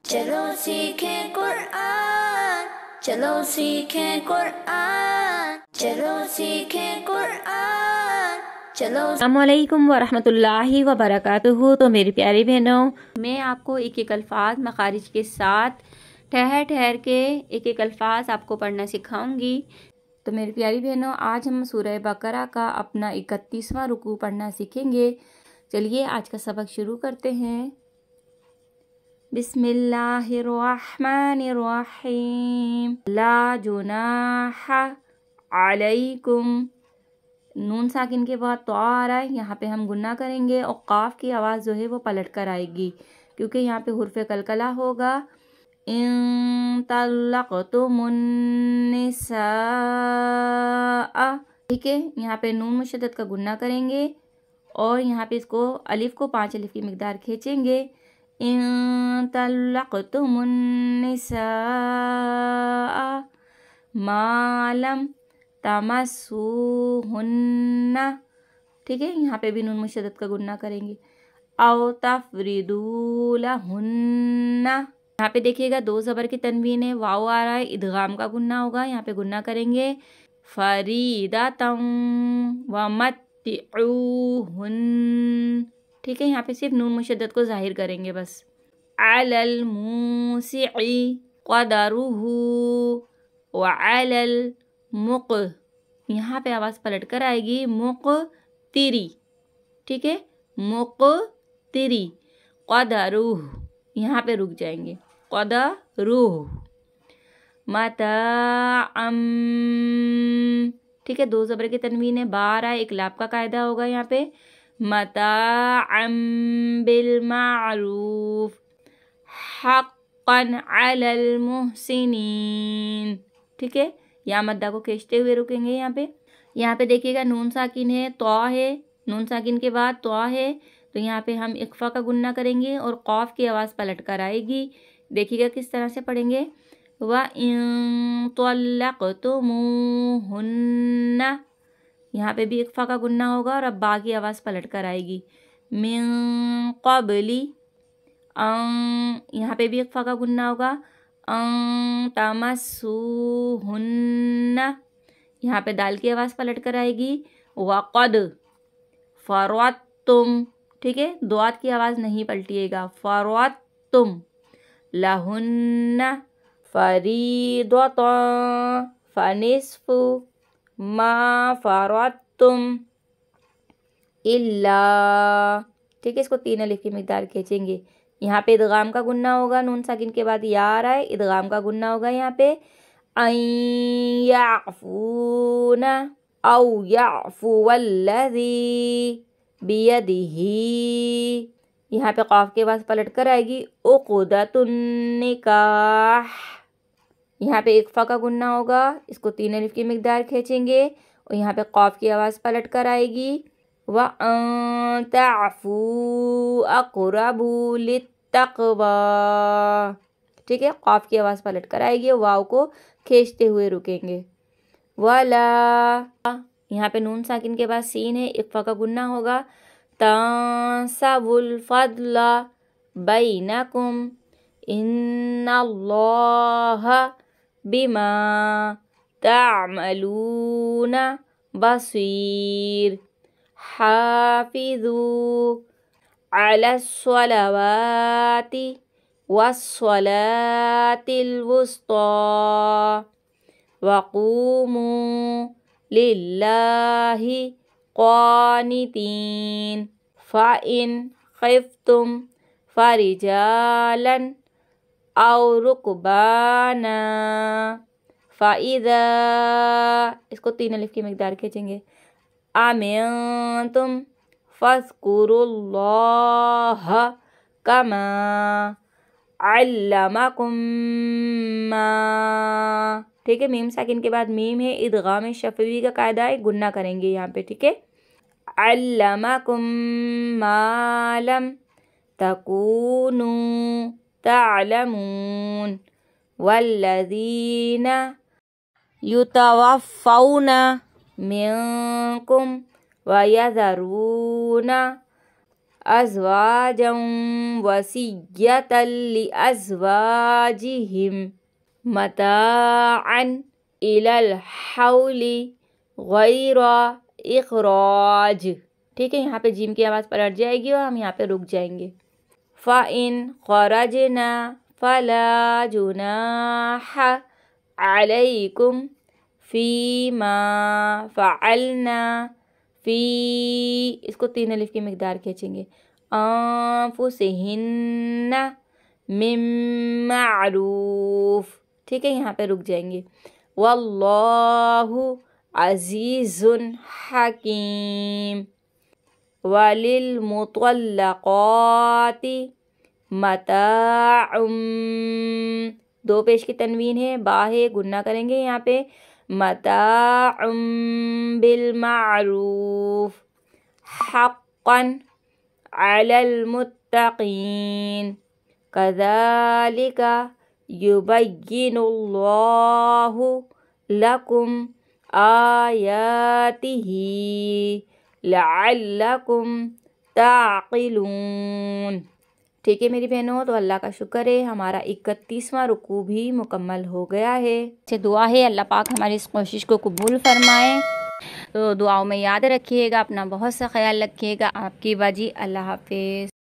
चलो सीखें कुरआन, चलो सीखें कुरआन, चलो सीखें कुरआन, चलो। अस्सलामुअलैकुम वरहमतुल्लाहि वबरकातुहू। तो मेरी प्यारी बहनों, मैं आपको एक एक अल्फाज मखारिज के साथ ठहर ठहर के एक एक अल्फाज आपको पढ़ना सिखाऊंगी। तो मेरी प्यारी बहनों, आज हम सूरह बकरा का अपना 31वां रुकू पढ़ना सीखेंगे। चलिए आज का सबक शुरू करते हैं। बिस्मिल्लाहिर्रहमानिर्रहीम। ला जुनाह अलैकुम। नून साकिन के बाद तो आ रहा है, यहाँ पे हम गुन्ना करेंगे और काफ की आवाज़ जो है वो पलट कर आएगी, क्योंकि यहाँ पे हुर्फ़े कलकला होगा। इन तल्लक़तुमुन निसा, ठीक है। यहाँ पे नून मुशद्दद का गुन्ना करेंगे और यहाँ पे इसको अलिफ को 5 अलिफ की मिकदार खींचेंगे। इन तल्लक़तुमुन निसा मालम तमस्सूहुन्ना, ठीक है। यहाँ पे भी नून मुशद्दद का गुन्ना करेंगे। औ तफ़रिदू लहुन्ना, यहाँ पे देखिएगा 2 ज़बर की तनवीन है, वाव आ रहा है, इदगाम का गुन्ना होगा। यहाँ पे गुन्ना करेंगे। फरीदतम व मत्तिऊहुन, ठीक है। यहाँ पे सिर्फ नून मुशद्दद को जाहिर करेंगे बस। अलल मूसिई क़दरुहु व अलल मुक़, यहाँ पे आवाज़ पलट कर आएगी। मुक़तिरी, ठीक है। मुक़तिरी। क़दरुह, यहाँ पे रुक जाएंगे। क़दरुह। मताअम, ठीक है। 2 ज़बर की तनवीन है, बा रहा है, एक लाप का कायदा होगा यहाँ पे। मताअम बिल मारूफ हक़्क़न अलल मुहसिनीन, ठीक है। या मद्दा को खींचते हुए रुकेंगे। यहाँ पे देखिएगा नून साकिन है, तौ है, नून साकिन के बाद तौ है, तो यहाँ पे हम इख्फा का गुन्ना करेंगे और कौफ की आवाज़ पलट कर आएगी। देखिएगा किस तरह से पढ़ेंगे। व इन तल्लक़तुमूहुन्ना, यहाँ पे भी इख्फा का गुन्ना होगा और अब बा की आवाज़ पलट कर आएगी। मिन क़ब्ली, यहाँ पे भी इख्फा का गुन्ना होगा। तमस्सूहुन्ना, यहाँ पे दाल की आवाज़ पलट कर आएगी। वक़द फ़रअतुम, ठीक है। दुआत की आवाज़ नहीं पलटिएगा। फ़रअतुम लहुन्ना फ़रीदतन फ़निस्फ़ु मा फ़रअतुम इल्ला, ठीक है। इसको 3 अलिफ की मिकदार खींचेंगे। यहाँ पे इदगाम का गुन्ना होगा, नून साकिन के बाद या आ रहा है, इदगाम का गुन्ना होगा यहाँ पे। अन याफ़ूना औ याफ़ुवल्लज़ी बियदिही, यहाँ पे क़ाफ के बाद पलट कर आएगी। उक़दतुन निकाह, यहाँ पे इख्फा का गुन्ना होगा, इसको 3 अलिफ की मिकदार खींचेंगे और यहाँ पे क़ाफ की आवाज़ पलट कर आएगी। व अन तअफ़ू अक़रबू लित्तक़वा, ठीक है। क़ाफ की आवाज़ पलट कर आएगी, वाव को खींचते हुए रुकेंगे। वला, यहाँ पे नून साकिन के बाद सीन है, इख्फा का गुन्ना होगा। तंसवुल फ़द्ला बैनकुम इन्नल्लाह बिमा तअमलून बसीर। हाफिज़ू अलस्सलवाति वस्सलातिल वुस्ता वक़ूमू लिल्लाहि क़ानितीन। फ़इन ख़िफ़्तुम फ़रिजालन औ रुकबाना फ़इज़ा, इसको 3 अलिफ की मिकदार खींचेंगे। आमिनतुम फ़ज़्कुरुल्लाह कमा अल्लमकुम मा, ठीक है। मीम साकिन के बाद मीम है, इदगाम शफ़वी का कायदा है, गुन्ना करेंगे यहाँ पे, ठीक है। अल्लमकुम मा लम तकूनू तअलमून वल्लज़ीना युतवफ़्फ़ौना मिनकुम व यज़रूना أزواجا وصية لأزواجهم متاعا إلى الحول غیر اخراج. ٹھیک ہے، یہاں پہ جیم کی آواز پلٹ جائے گی اور ہم یہاں پہ رک جائیں گے. فَإِنْ خَرَجْنَا فَلَا جُنَاحَ عَلَيْكُمْ فِيمَا فَعَلْنَا فی، اس کو 3 الف کی مقدار کھینچیں گے. أَنفُسِهِنَّ مِن مَعْرُوف. ٹھیک ہے، یہاں پہ رک جائیں گے. وَاللَّهُ عَزِيزٌ حَكِيمٌ. وَلِلْمُطَلَّقَاتِ مَتَاعٌ، 2 پیش کی تنوین ہے، با ہے، گنہ کریں گے یہاں پہ. متاع بالمعروف حقا علی المتقین. كذلك يبين الله لكم آياته لعلكم تعقلون. ٹھیک ہے میری بہنوں، تو اللہ کا شکر ہے ہمارا 31واں رکوع بھی مکمل ہو گیا ہے. سے دعا ہے اللہ پاک ہماری اس کوشش کو قبول فرمائے. تو دعاؤں میں یاد رکھیے گا، اپنا بہت سا خیال رکھیے گا. آپ کی باجی، اللہ حافظ.